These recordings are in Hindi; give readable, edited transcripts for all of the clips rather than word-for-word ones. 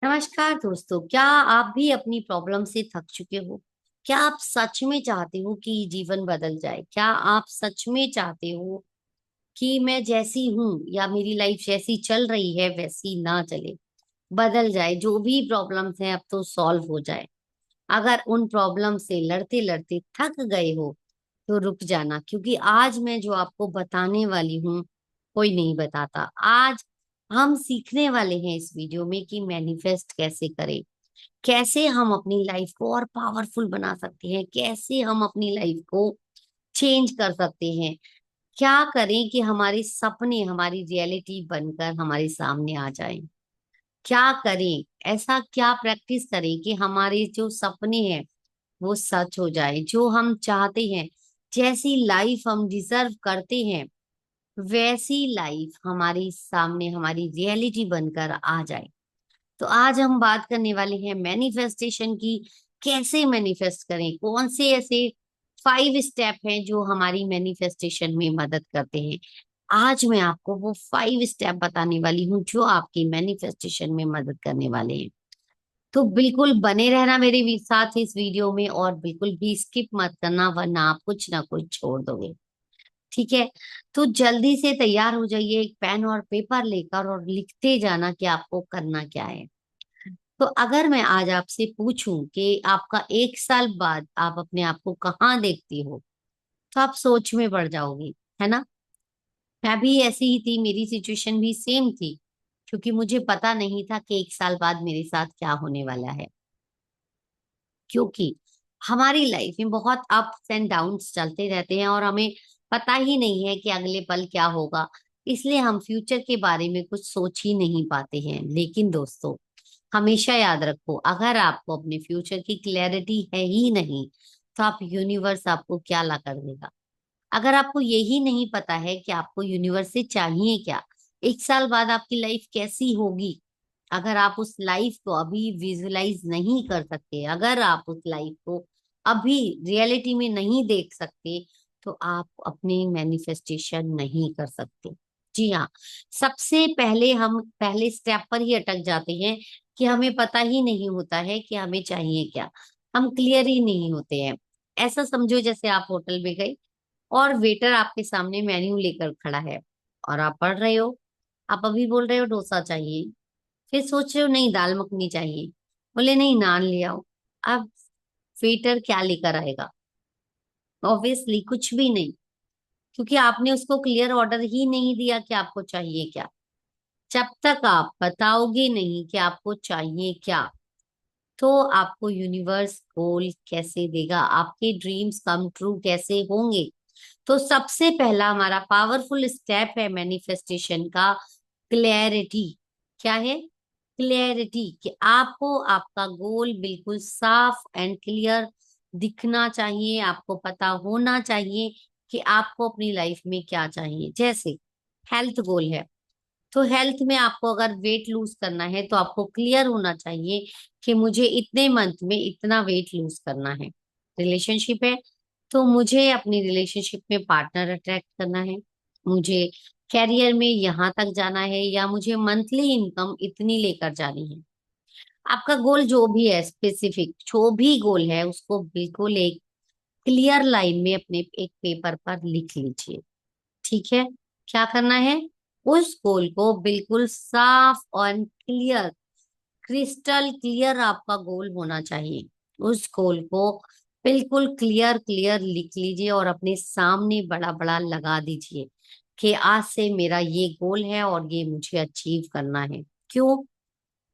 नमस्कार दोस्तों, क्या आप भी अपनी प्रॉब्लम से थक चुके हो? क्या आप सच में चाहते हो कि जीवन बदल जाए? क्या आप सच में चाहते हो कि मैं जैसी हूं या मेरी लाइफ जैसी चल रही है वैसी ना चले, बदल जाए, जो भी प्रॉब्लम्स हैं अब तो सॉल्व हो जाए? अगर उन प्रॉब्लम से लड़ते लड़ते थक गए हो तो रुक जाना, क्योंकि आज मैं जो आपको बताने वाली हूँ कोई नहीं बताता। आज हम सीखने वाले हैं इस वीडियो में कि मैनिफेस्ट कैसे करें, कैसे हम अपनी लाइफ को और पावरफुल बना सकते हैं, कैसे हम अपनी लाइफ को चेंज कर सकते हैं, क्या करें कि हमारे सपने हमारी रियलिटी बनकर हमारे सामने आ जाएं, क्या करें, ऐसा क्या प्रैक्टिस करें कि हमारे जो सपने हैं वो सच हो जाए, जो हम चाहते हैं, जैसी लाइफ हम डिजर्व करते हैं वैसी लाइफ हमारे सामने हमारी रियलिटी बनकर आ जाए। तो आज हम बात करने वाले हैं मैनिफेस्टेशन की। कैसे मैनिफेस्ट करें, कौन से ऐसे 5 स्टेप हैं जो हमारी मैनिफेस्टेशन में मदद करते हैं। आज मैं आपको वो 5 स्टेप बताने वाली हूँ जो आपकी मैनिफेस्टेशन में मदद करने वाले हैं। तो बिल्कुल बने रहना मेरे साथ इस वीडियो में, और बिल्कुल भी स्किप मत करना वरना आप कुछ ना कुछ छोड़ दोगे। ठीक है? तो जल्दी से तैयार हो जाइए, एक पेन और पेपर लेकर, और लिखते जाना कि आपको करना क्या है। तो अगर मैं आज आपसे पूछूं कि आपका 1 साल बाद आप अपने आप को कहाँ देखती हो, तो आप सोच में पड़ जाओगी, है ना? मैं भी ऐसी ही थी, मेरी सिचुएशन भी सेम थी, क्योंकि मुझे पता नहीं था कि 1 साल बाद मेरे साथ क्या होने वाला है। क्योंकि हमारी लाइफ में बहुत अप्स एंड डाउन्स चलते रहते हैं और हमें पता ही नहीं है कि अगले पल क्या होगा। इसलिए हम फ्यूचर के बारे में कुछ सोच ही नहीं पाते हैं। लेकिन दोस्तों, हमेशा याद रखो, अगर आपको अपने फ्यूचर की क्लैरिटी है ही नहीं तो आप यूनिवर्स आपको क्या ला कर देगा। अगर आपको यही नहीं पता है कि आपको यूनिवर्स से चाहिए क्या, 1 साल बाद आपकी लाइफ कैसी होगी, अगर आप उस लाइफ को अभी विजुलाइज नहीं कर सकते, अगर आप उस लाइफ को अभी रियलिटी में नहीं देख सकते, तो आप अपनी मैनिफेस्टेशन नहीं कर सकते। जी हाँ, सबसे पहले हम पहले स्टेप पर ही अटक जाते हैं कि हमें पता ही नहीं होता है कि हमें चाहिए क्या। हम क्लियर ही नहीं होते हैं। ऐसा समझो जैसे आप होटल में गए और वेटर आपके सामने मेन्यू लेकर खड़ा है और आप पढ़ रहे हो। आप अभी बोल रहे हो डोसा चाहिए, फिर सोच रहे हो नहीं दाल मखनी चाहिए, बोले नहीं नान ले आओ। अब वेटर क्या लेकर आएगा? ऑब्वियसली कुछ भी नहीं, क्योंकि आपने उसको क्लियर ऑर्डर ही नहीं दिया कि आपको चाहिए क्या। जब तक आप बताओगे नहीं कि आपको चाहिए क्या, तो आपको यूनिवर्स गोल कैसे देगा, आपके ड्रीम्स कम ट्रू कैसे होंगे। तो सबसे पहला हमारा पावरफुल स्टेप है मैनिफेस्टेशन का, क्लैरिटी। क्या है? क्लैरिटी, कि आपको आपका गोल बिल्कुल साफ एंड क्लियर दिखना चाहिए। आपको पता होना चाहिए कि आपको अपनी लाइफ में क्या चाहिए। जैसे हेल्थ गोल है, तो हेल्थ में आपको अगर वेट लूज करना है तो आपको क्लियर होना चाहिए कि मुझे इतने मंथ में इतना वेट लूज करना है। रिलेशनशिप है, तो मुझे अपनी रिलेशनशिप में पार्टनर अट्रैक्ट करना है। मुझे कैरियर में यहाँ तक जाना है, या मुझे मंथली इनकम इतनी लेकर जानी है। आपका गोल जो भी है, स्पेसिफिक जो भी गोल है, उसको बिल्कुल एक क्लियर लाइन में अपने एक पेपर पर लिख लीजिए। ठीक है? क्या करना है? उस गोल को बिल्कुल साफ और क्लियर, क्रिस्टल क्लियर आपका गोल होना चाहिए। उस गोल को बिल्कुल क्लियर क्लियर लिख लीजिए और अपने सामने बड़ा बड़ा लगा दीजिए कि आज से मेरा ये गोल है और ये मुझे अचीव करना है। क्यों?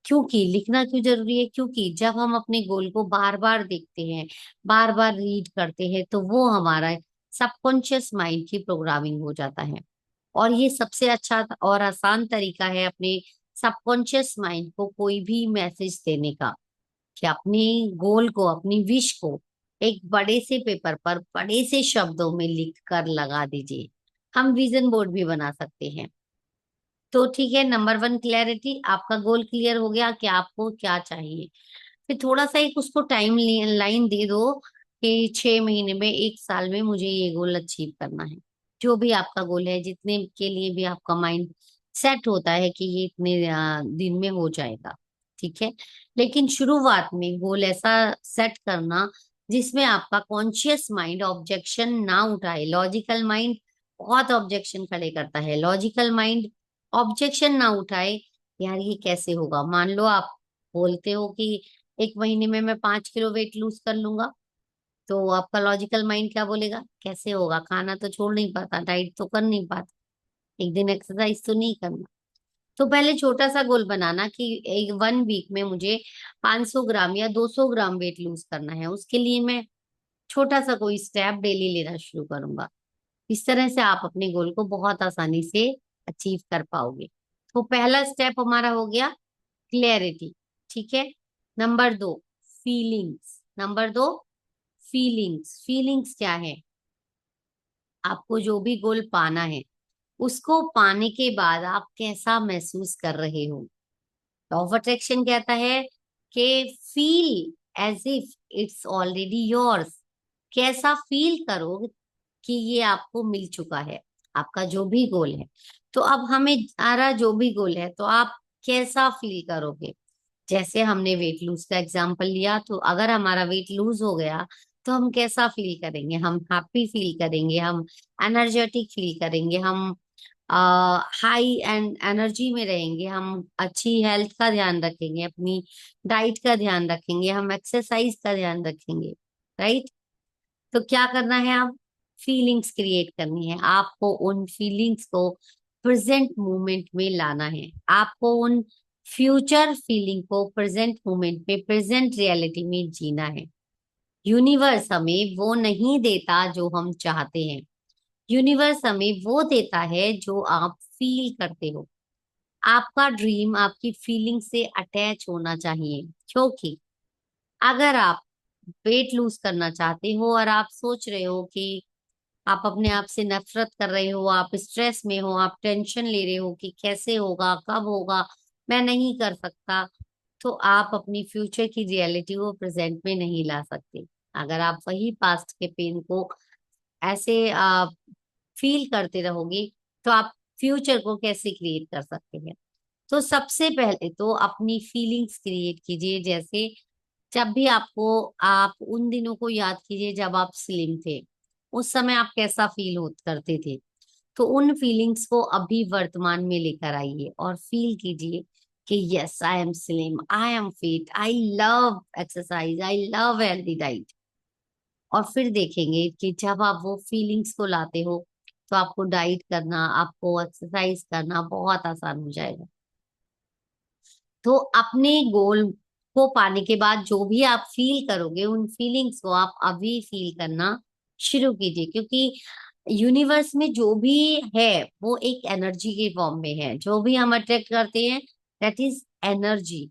क्योंकि लिखना क्यों जरूरी है? क्योंकि जब हम अपने गोल को बार बार देखते हैं, बार बार रीड करते हैं, तो वो हमारा सबकॉन्शियस माइंड की प्रोग्रामिंग हो जाता है। और ये सबसे अच्छा और आसान तरीका है अपने सबकॉन्शियस माइंड को कोई भी मैसेज देने का, कि अपने गोल को, अपनी विश को एक बड़े से पेपर पर बड़े से शब्दों में लिख कर लगा दीजिए। हम विजन बोर्ड भी बना सकते हैं। तो ठीक है, नंबर 1 क्लैरिटी, आपका गोल क्लियर हो गया कि आपको क्या चाहिए। फिर थोड़ा सा एक उसको टाइम लाइन दे दो कि 6 महीने में, 1 साल में मुझे ये गोल अचीव करना है। जो भी आपका गोल है, जितने के लिए भी आपका माइंड सेट होता है कि ये इतने दिन में हो जाएगा। ठीक है। लेकिन शुरुआत में गोल ऐसा सेट करना जिसमें आपका कॉन्शियस माइंड ऑब्जेक्शन ना उठाए। लॉजिकल माइंड बहुत ऑब्जेक्शन खड़े करता है, लॉजिकल माइंड ऑब्जेक्शन ना उठाए। यार ये कैसे होगा? मान लो आप बोलते हो कि 1 महीने में मैं 5 किलो वेट लूज कर लूंगा, तो आपका लॉजिकल माइंड क्या बोलेगा? कैसे होगा? खाना तो छोड़ नहीं पाता, डाइट तो कर नहीं पाता, एक दिन एक्सरसाइज तो नहीं करना। तो पहले छोटा सा गोल बनाना कि एक 1 वीक में मुझे 500 ग्राम या 200 ग्राम वेट लूज करना है। उसके लिए मैं छोटा सा कोई स्टेप डेली लेना शुरू करूंगा। इस तरह से आप अपने गोल को बहुत आसानी से अचीव कर पाओगे। तो पहला स्टेप हमारा हो गया क्लैरिटी, ठीक है। Number 2, feelings. Number 2, feelings. Feelings क्या है? आपको जो भी गोल पाना है, उसको पाने के बाद आप कैसा महसूस कर रहे हो। लॉ ऑफ अट्रैक्शन कहता है कि feel as if it's already yours. कैसा फील करो कि ये आपको मिल चुका है, आपका जो भी गोल है। तो अब हमें हमारा जो भी गोल है, तो आप कैसा फील करोगे? जैसे हमने वेट लूज का एग्जांपल लिया, तो अगर हमारा वेट लूज हो गया तो हम कैसा फील करेंगे? हम हैप्पी फील करेंगे, हम एनर्जेटिक फील करेंगे, हम हाई एंड एनर्जी में रहेंगे, हम अच्छी हेल्थ का ध्यान रखेंगे, अपनी डाइट का ध्यान रखेंगे, हम एक्सरसाइज का ध्यान रखेंगे, राइट। तो क्या करना है? आप फीलिंग्स क्रिएट करनी है। आपको उन फीलिंग्स को प्रेजेंट मोमेंट में लाना है। आपको उन फ्यूचर फीलिंग को प्रेजेंट मोमेंट में, प्रेजेंट रियलिटी में जीना है। यूनिवर्स हमें वो नहीं देता जो हम चाहते हैं, यूनिवर्स हमें वो देता है जो आप फील करते हो। आपका ड्रीम आपकी फीलिंग से अटैच होना चाहिए। क्योंकि अगर आप वेट लूज करना चाहते हो और आप सोच रहे हो कि आप अपने आप से नफरत कर रहे हो, आप स्ट्रेस में हो, आप टेंशन ले रहे हो कि कैसे होगा, कब होगा, मैं नहीं कर सकता, तो आप अपनी फ्यूचर की रियलिटी को प्रेजेंट में नहीं ला सकते। अगर आप वही पास्ट के पेन को ऐसे फील करते रहोगे, तो आप फ्यूचर को कैसे क्रिएट कर सकते हैं? तो सबसे पहले तो अपनी फीलिंग्स क्रिएट कीजिए। जैसे जब भी आपको, आप उन दिनों को याद कीजिए जब आप स्लिम थे, उस समय आप कैसा फील हो करते थे। तो उन फीलिंग्स को अभी वर्तमान में लेकर आइए और फील कीजिए कि yes I am slim, I am fit, I love exercise, I love healthy diet. और फिर देखेंगे कि जब आप वो फीलिंग्स को लाते हो, तो आपको डाइट करना, आपको एक्सरसाइज करना बहुत आसान हो जाएगा। तो अपने गोल को पाने के बाद जो भी आप फील करोगे, उन फीलिंग्स को आप अभी फील करना शुरू कीजिए। क्योंकि यूनिवर्स में जो भी है वो एक एनर्जी के फॉर्म में है। जो भी हम अट्रैक्ट करते हैं, दैट इज एनर्जी।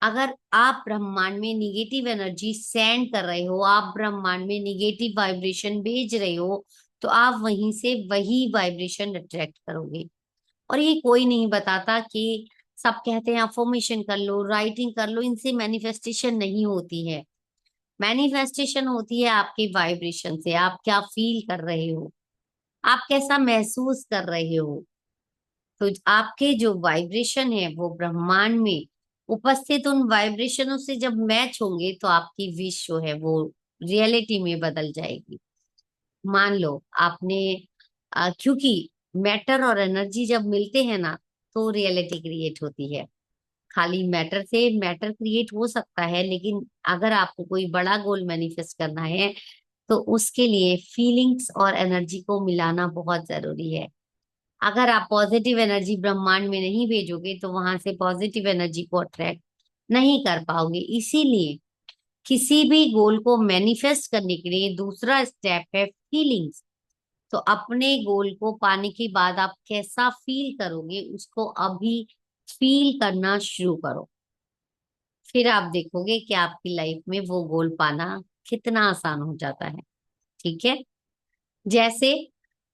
अगर आप ब्रह्मांड में निगेटिव एनर्जी सेंड कर रहे हो, आप ब्रह्मांड में निगेटिव वाइब्रेशन भेज रहे हो, तो आप वहीं से वही वाइब्रेशन अट्रैक्ट करोगे। और ये कोई नहीं बताता कि सब कहते हैं अफर्मेशन कर लो, राइटिंग कर लो, इनसे मैनिफेस्टेशन नहीं होती है। मैनिफेस्टेशन होती है आपके वाइब्रेशन से। आप क्या फील कर रहे हो, आप कैसा महसूस कर रहे हो। तो आपके जो वाइब्रेशन है वो ब्रह्मांड में उपस्थित उन वाइब्रेशनों से जब मैच होंगे, तो आपकी विश जो है वो रियलिटी में बदल जाएगी। मान लो आपने क्योंकि मैटर और एनर्जी जब मिलते हैं ना, तो रियलिटी क्रिएट होती है। खाली मैटर से मैटर क्रिएट हो सकता है, लेकिन अगर आपको कोई बड़ा गोल मैनिफेस्ट करना है, तो उसके लिए फीलिंग्स और एनर्जी को मिलाना बहुत जरूरी है। अगर आप पॉजिटिव एनर्जी ब्रह्मांड में नहीं भेजोगे, तो वहां से पॉजिटिव एनर्जी को अट्रैक्ट नहीं कर पाओगे। इसीलिए किसी भी गोल को मैनिफेस्ट करने के लिए दूसरा स्टेप है फीलिंग्स। तो अपने गोल को पाने के बाद आप कैसा फील करोगे, उसको अभी फील करना शुरू करो। फिर आप देखोगे कि आपकी लाइफ में वो गोल पाना कितना आसान हो जाता है। ठीक है। जैसे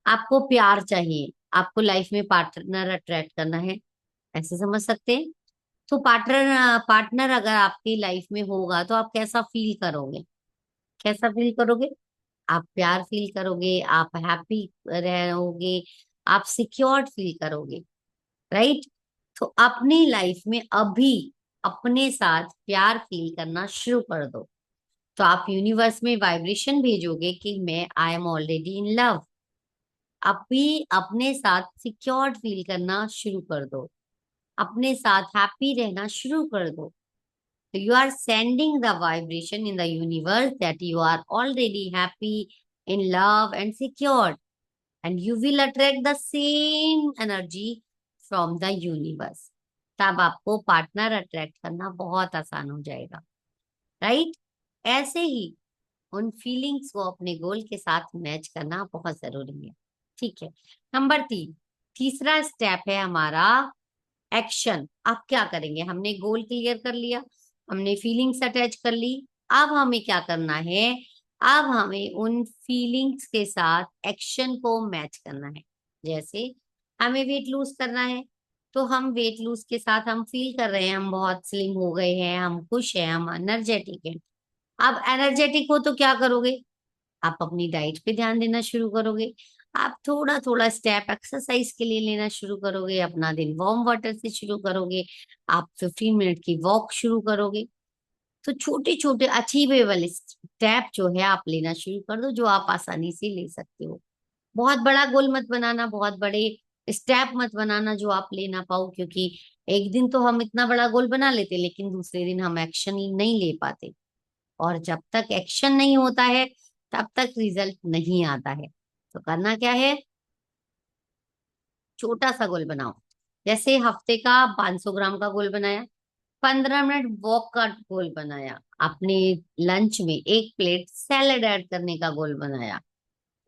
आपको प्यार चाहिए, आपको लाइफ में पार्टनर अट्रैक्ट करना है, ऐसे समझ सकते हैं। तो पार्टनर पार्टनर अगर आपकी लाइफ में होगा, तो आप कैसा फील करोगे? कैसा फील करोगे? आप प्यार फील करोगे, आप हैप्पी रहोगे, आप सिक्योर्ड फील करोगे, राइट। तो अपनी लाइफ में अभी अपने साथ प्यार फील करना शुरू कर दो। तो आप यूनिवर्स में वाइब्रेशन भेजोगे कि मैं I am already in love. अभी अपने साथ सिक्योर्ड फील करना शुरू कर दो, अपने साथ हैप्पी रहना शुरू कर दो। तो you are sending the vibration in the universe that you are already happy, in love and secured, and you will attract the same energy from the universe. तब आपको पार्टनर अट्रैक्ट करना बहुत आसान हो जाएगा, राइट? ऐसे ही उन फीलिंग्स को अपने गोल के साथ मैच करना बहुत जरूरी है। ठीक है। नंबर 3, तीसरा स्टेप है हमारा एक्शन। अब क्या करेंगे? हमने गोल क्लियर कर लिया, हमने फीलिंग्स अटैच कर ली। अब हमें क्या करना है? अब हमें उन फीलिंग्स के साथ एक्शन को मैच करना है। जैसे हमें वेट लूज करना है, तो हम वेट लूज के साथ हम फील कर रहे हैं हम बहुत स्लिम हो गए हैं, हम खुश हैं, हम एनर्जेटिक हैं। अब एनर्जेटिक हो तो क्या करोगे? आप अपनी डाइट पे ध्यान देना शुरू करोगे। आप थोड़ा थोड़ा स्टेप एक्सरसाइज के लिए लेना शुरू करोगे, अपना दिन वार्म वाटर से शुरू करोगे, आप 15 मिनट की वॉक शुरू करोगे। तो छोटे छोटे अचीवेबल स्टेप जो है आप लेना शुरू कर दो, जो आप आसानी से ले सकते हो। बहुत बड़ा गोल मत बनाना, बहुत बड़े स्टेप मत बनाना जो आप ले ना पाओ, क्योंकि एक दिन तो हम इतना बड़ा गोल बना लेते लेकिन दूसरे दिन हम एक्शन नहीं ले पाते। और जब तक एक्शन नहीं होता है तब तक रिजल्ट नहीं आता है। तो करना क्या है? छोटा सा गोल बनाओ। जैसे हफ्ते का 500 ग्राम का गोल बनाया, 15 मिनट वॉक का गोल बनाया, अपने लंच में 1 प्लेट सैलेड ऐड करने का गोल बनाया।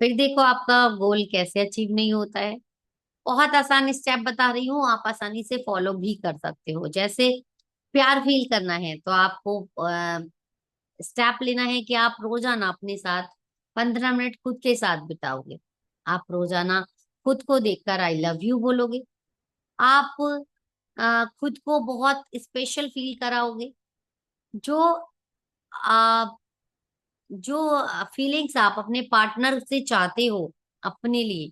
फिर देखो आपका गोल कैसे अचीव नहीं होता है। बहुत आसान स्टेप बता रही हूँ, आप आसानी से फॉलो भी कर सकते हो। जैसे प्यार फील करना है तो आपको स्टेप लेना है कि आप रोजाना अपने साथ 15 मिनट खुद के साथ बिताओगे। आप रोजाना खुद को देखकर आई लव यू बोलोगे। आप खुद को बहुत स्पेशल फील कराओगे। जो आप जो फीलिंग्स आप अपने पार्टनर से चाहते हो अपने लिए,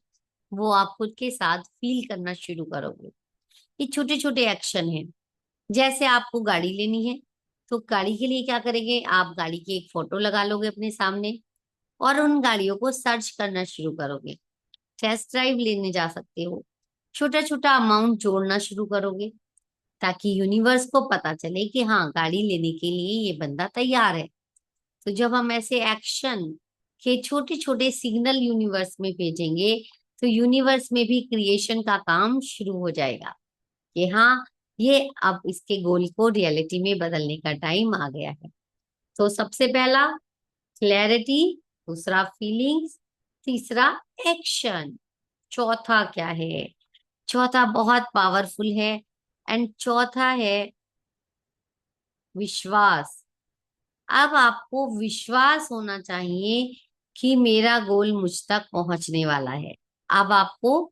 वो आप खुद के साथ फील करना शुरू करोगे। ये छोटे छोटे एक्शन हैं। जैसे आपको गाड़ी लेनी है, तो गाड़ी के लिए क्या करेंगे? आप गाड़ी की एक फोटो लगा लोगे अपने सामने और उन गाड़ियों को सर्च करना शुरू करोगे। टेस्ट ड्राइव लेने जा सकते हो। छोटा छोटा अमाउंट जोड़ना शुरू करोगे ताकि यूनिवर्स को पता चले कि हाँ, गाड़ी लेने के लिए ये बंदा तैयार है। तो जब हम ऐसे एक्शन के छोटे छोटे सिग्नल यूनिवर्स में भेजेंगे, तो यूनिवर्स में भी क्रिएशन का काम शुरू हो जाएगा कि हाँ, ये अब इसके गोल को रियलिटी में बदलने का टाइम आ गया है। तो सबसे पहला क्लैरिटी, दूसरा फीलिंग्स, तीसरा एक्शन। चौथा क्या है? चौथा बहुत पावरफुल है, एंड चौथा है विश्वास। अब आपको विश्वास होना चाहिए कि मेरा गोल मुझ तक पहुंचने वाला है। अब आपको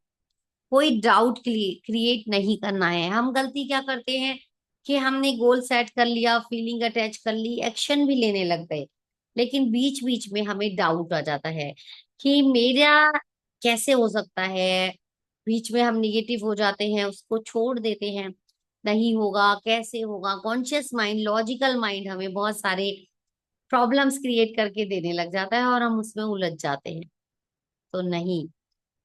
कोई डाउट क्रिएट नहीं करना है। हम गलती क्या करते हैं कि हमने गोल सेट कर लिया, फीलिंग अटैच कर ली, एक्शन भी लेने लग गए, लेकिन बीच बीच में हमें डाउट आ जाता है कि मेरा कैसे हो सकता है। बीच में हम निगेटिव हो जाते हैं, उसको छोड़ देते हैं। नहीं होगा, कैसे होगा? कॉन्शियस माइंड, लॉजिकल माइंड हमें बहुत सारे प्रॉब्लम्स क्रिएट करके देने लग जाता है और हम उसमें उलझ जाते हैं। तो नहीं,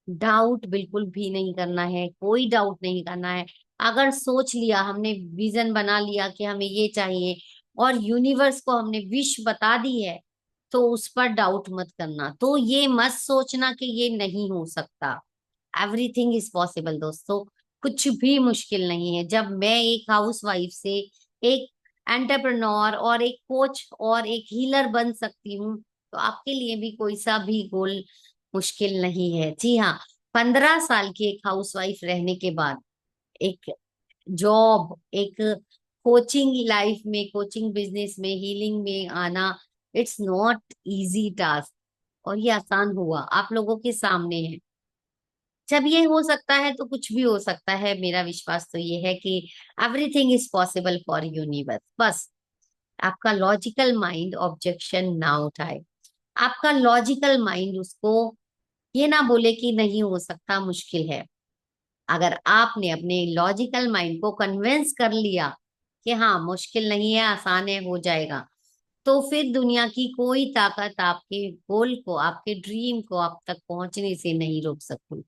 डाउट बिल्कुल भी नहीं करना है, कोई डाउट नहीं करना है। अगर सोच लिया, हमने विजन बना लिया कि हमें ये चाहिए और यूनिवर्स को हमने विश बता दी है, तो उस पर डाउट मत करना। तो ये मत सोचना कि ये नहीं हो सकता। एवरीथिंग इज पॉसिबल दोस्तों। कुछ भी मुश्किल नहीं है। जब मैं एक हाउस वाइफ से एक एंटरप्रेन्योर और एक कोच और एक हीलर बन सकती हूँ, तो आपके लिए भी कोई सा भी गोल मुश्किल नहीं है। जी हाँ, 15 साल की एक हाउसवाइफ रहने के बाद एक जॉब, एक कोचिंग लाइफ में, कोचिंग बिजनेस में, हीलिंग में आना, इट्स नॉट इजी टास्क। और ये आसान हुआ, आप लोगों के सामने है। जब ये हो सकता है तो कुछ भी हो सकता है। मेरा विश्वास तो ये है कि everything is possible for universe. बस आपका लॉजिकल माइंड ऑब्जेक्शन ना उठाए। आपका लॉजिकल माइंड उसको ये ना बोले कि नहीं हो सकता, मुश्किल है। अगर आपने अपने लॉजिकल माइंड को कन्विंस कर लिया कि हाँ मुश्किल नहीं है, आसान है, हो जाएगा, तो फिर दुनिया की कोई ताकत आपके गोल को, आपके ड्रीम को आप तक पहुंचने से नहीं रोक सकती।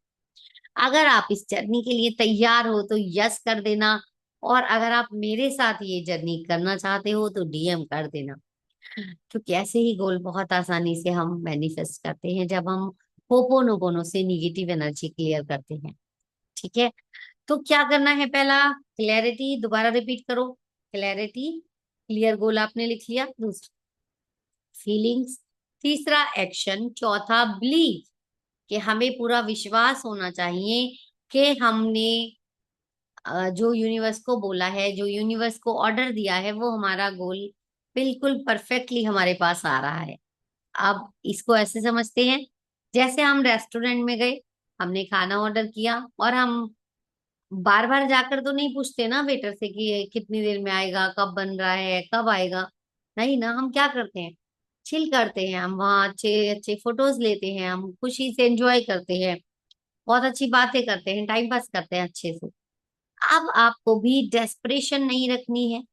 अगर आप इस जर्नी के लिए तैयार हो तो यस कर देना, और अगर आप मेरे साथ ये जर्नी करना चाहते हो तो डीएम कर देना। क्योंकि ऐसे ही गोल बहुत आसानी से हम मैनिफेस्ट करते हैं जब हम होपोनोपोनो से निगेटिव एनर्जी क्लियर करते हैं। ठीक है, तो क्या करना है? पहला क्लैरिटी, दोबारा रिपीट करो। क्लैरिटी, क्लियर गोल आपने लिख लिया। दूसरा फीलिंग्स, तीसरा एक्शन, चौथा बिलीव, कि हमें पूरा विश्वास होना चाहिए कि हमने जो यूनिवर्स को बोला है, जो यूनिवर्स को ऑर्डर दिया है, वो हमारा गोल बिल्कुल परफेक्टली हमारे पास आ रहा है। अब इसको ऐसे समझते हैं, जैसे हम रेस्टोरेंट में गए, हमने खाना ऑर्डर किया, और हम बार बार जाकर तो नहीं पूछते ना वेटर से कि ये कितनी देर में आएगा, कब बन रहा है, कब आएगा। नहीं ना, हम क्या करते हैं? चिल करते हैं, हम वहाँ अच्छे अच्छे फोटोज लेते हैं, हम खुशी से एंजॉय करते हैं, बहुत अच्छी बातें करते हैं, टाइम पास करते हैं अच्छे से। अब आपको भी डेस्परेशन नहीं रखनी है,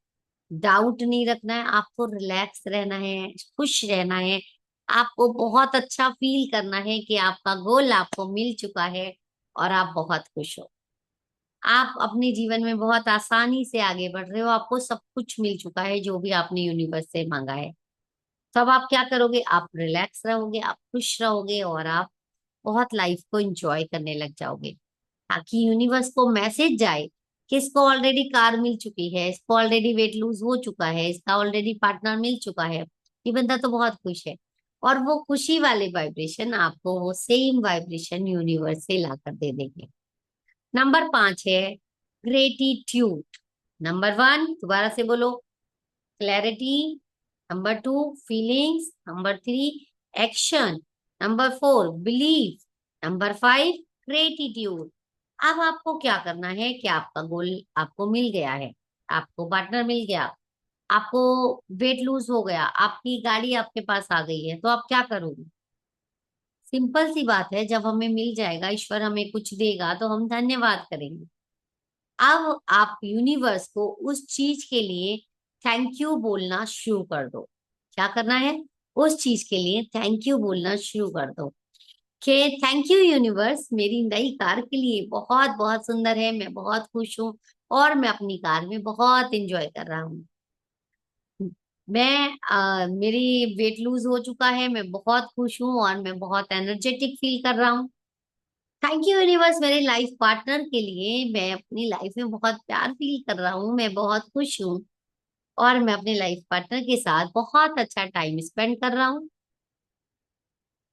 डाउट नहीं रखना है, आपको रिलैक्स रहना है, खुश रहना है। आपको बहुत अच्छा फील करना है कि आपका गोल आपको मिल चुका है और आप बहुत खुश हो। आप अपने जीवन में बहुत आसानी से आगे बढ़ रहे हो, आपको सब कुछ मिल चुका है जो भी आपने यूनिवर्स से मांगा है। तो अब आप क्या करोगे? आप रिलैक्स रहोगे, आप खुश रहोगे, और आप बहुत लाइफ को एंजॉय करने लग जाओगे, ताकि यूनिवर्स को मैसेज जाए कि इसको ऑलरेडी कार मिल चुकी है, इसको ऑलरेडी वेट लूज हो चुका है, इसका ऑलरेडी पार्टनर मिल चुका है, ये बंदा तो बहुत खुश है। और वो खुशी वाले वाइब्रेशन आपको वो सेम वाइब्रेशन यूनिवर्स से लाकर दे देंगे। नंबर 5 है ग्रेटिट्यूड। नंबर 1 दोबारा से बोलो, clarity. Number 2 feelings. Number 3 action. Number 4 belief. Number 5 gratitude. अब आपको क्या करना है कि आपका गोल आपको मिल गया है, आपको पार्टनर मिल गया, आपको वेट लूज हो गया, आपकी गाड़ी आपके पास आ गई है, तो आप क्या करोगे? सिंपल सी बात है, जब हमें मिल जाएगा, ईश्वर हमें कुछ देगा, तो हम धन्यवाद करेंगे। अब आप यूनिवर्स को उस चीज के लिए थैंक यू बोलना शुरू कर दो। क्या करना है? उस चीज के लिए थैंक यू बोलना शुरू कर दो कि थैंक यू यूनिवर्स, मेरी नई कार के लिए बहुत बहुत सुंदर है, मैं बहुत खुश हूँ, और मैं अपनी कार में बहुत इंजॉय कर रहा हूँ। मेरी वेट लूज हो चुका है, मैं बहुत खुश हूँ और मैं बहुत एनर्जेटिक फील कर रहा हूँ। थैंक यू यूनिवर्स, मेरे लाइफ पार्टनर के लिए मैं अपनी लाइफ में बहुत प्यार फील कर रहा हूँ, मैं बहुत खुश हूँ, और मैं अपने लाइफ पार्टनर के साथ बहुत अच्छा टाइम स्पेंड कर रहा हूँ।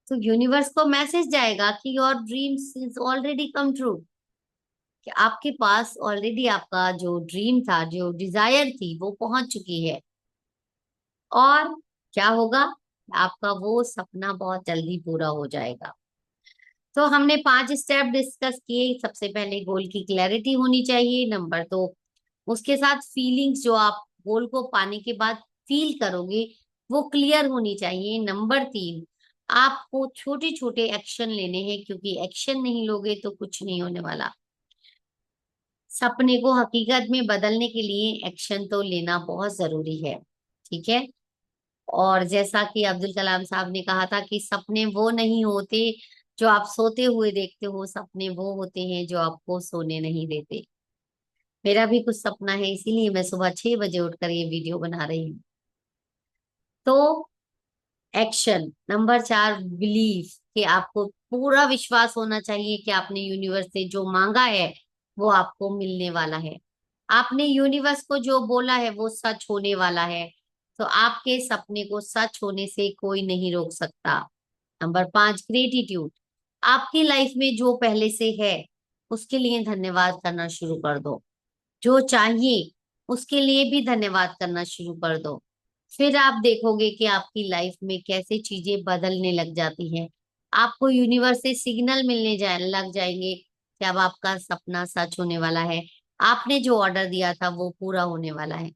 तो यूनिवर्स को मैसेज जाएगा कि your dreams is already come true, कि आपके पास ऑलरेडी आपका जो ड्रीम था, जो डिजायर थी, वो पहुंच चुकी है। और क्या होगा? आपका वो सपना बहुत जल्दी पूरा हो जाएगा। तो हमने 5 स्टेप डिस्कस किए। सबसे पहले गोल की क्लैरिटी होनी चाहिए। नंबर 2, उसके साथ फीलिंग्स जो आप गोल को पाने के बाद फील करोगे, वो क्लियर होनी चाहिए। नंबर 3, आपको छोटे छोटे एक्शन लेने हैं, क्योंकि एक्शन नहीं लोगे तो कुछ नहीं होने वाला। सपने को हकीकत में बदलने के लिए एक्शन तो लेना बहुत जरूरी है। ठीक है, और जैसा कि अब्दुल कलाम साहब ने कहा था कि सपने वो नहीं होते जो आप सोते हुए देखते हो, सपने वो होते हैं जो आपको सोने नहीं देते। मेरा भी कुछ सपना है, इसीलिए मैं सुबह 6 बजे उठकर ये वीडियो बना रही हूँ। तो एक्शन। नंबर 4 बिलीफ, कि आपको पूरा विश्वास होना चाहिए कि आपने यूनिवर्स से जो मांगा है वो आपको मिलने वाला है। आपने यूनिवर्स को जो बोला है वो सच होने वाला है। तो आपके सपने को सच होने से कोई नहीं रोक सकता। नंबर 5 ग्रेटिट्यूड, आपकी लाइफ में जो पहले से है उसके लिए धन्यवाद करना शुरू कर दो। जो चाहिए उसके लिए भी धन्यवाद करना शुरू कर दो। फिर आप देखोगे कि आपकी लाइफ में कैसे चीजें बदलने लग जाती हैं। आपको यूनिवर्स से सिग्नल मिलने लग जाएंगे कि अब आपका सपना सच होने वाला है, आपने जो ऑर्डर दिया था वो पूरा होने वाला है।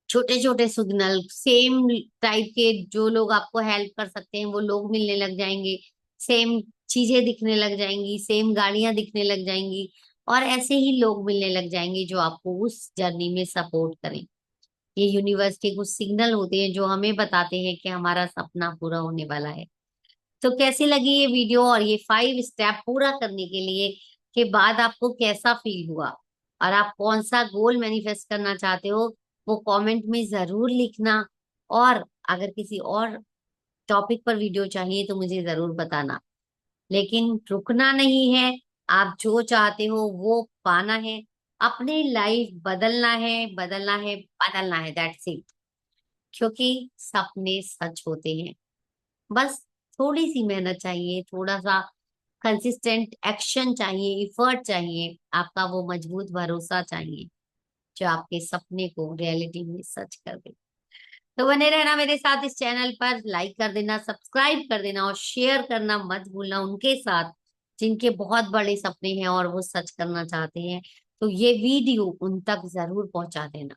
छोटे छोटे सिग्नल, सेम टाइप के जो लोग आपको हेल्प कर सकते हैं वो लोग मिलने लग जाएंगे, सेम चीजें दिखने लग जाएंगी, सेम गाड़ियां दिखने लग जाएंगी, और ऐसे ही लोग मिलने लग जाएंगे जो आपको उस जर्नी में सपोर्ट करें। ये यूनिवर्स के कुछ सिग्नल होते हैं जो हमें बताते हैं कि हमारा सपना पूरा होने वाला है। तो कैसी लगी ये वीडियो, और ये 5 स्टेप पूरा करने के लिए के बाद आपको कैसा फील हुआ, और आप कौन सा गोल मैनिफेस्ट करना चाहते हो, वो कमेंट में जरूर लिखना। और अगर किसी और टॉपिक पर वीडियो चाहिए तो मुझे जरूर बताना। लेकिन रुकना नहीं है, आप जो चाहते हो वो पाना है। अपनी लाइफ बदलना है, बदलना है, बदलना है, दैट्स इट। क्योंकि सपने सच होते हैं। बस थोड़ी सी मेहनत चाहिए, थोड़ा सा कंसिस्टेंट एक्शन चाहिए, इफर्ट चाहिए, आपका वो मजबूत भरोसा चाहिए जो आपके सपने को रियलिटी में सच कर दे। तो बने रहना मेरे साथ इस चैनल पर, लाइक कर देना, सब्सक्राइब कर देना और शेयर करना मत भूलना उनके साथ जिनके बहुत बड़े सपने हैं और वो सच करना चाहते हैं। तो ये वीडियो उन तक जरूर पहुंचा देना।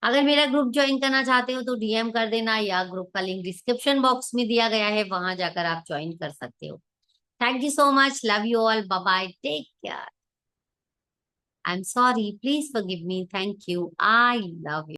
अगर मेरा ग्रुप ज्वाइन करना चाहते हो तो डीएम कर देना, या ग्रुप का लिंक डिस्क्रिप्शन बॉक्स में दिया गया है, वहां जाकर आप ज्वाइन कर सकते हो। Thank you so much, love you all, bye bye, take care. I am sorry, please forgive me, thank you, I love you.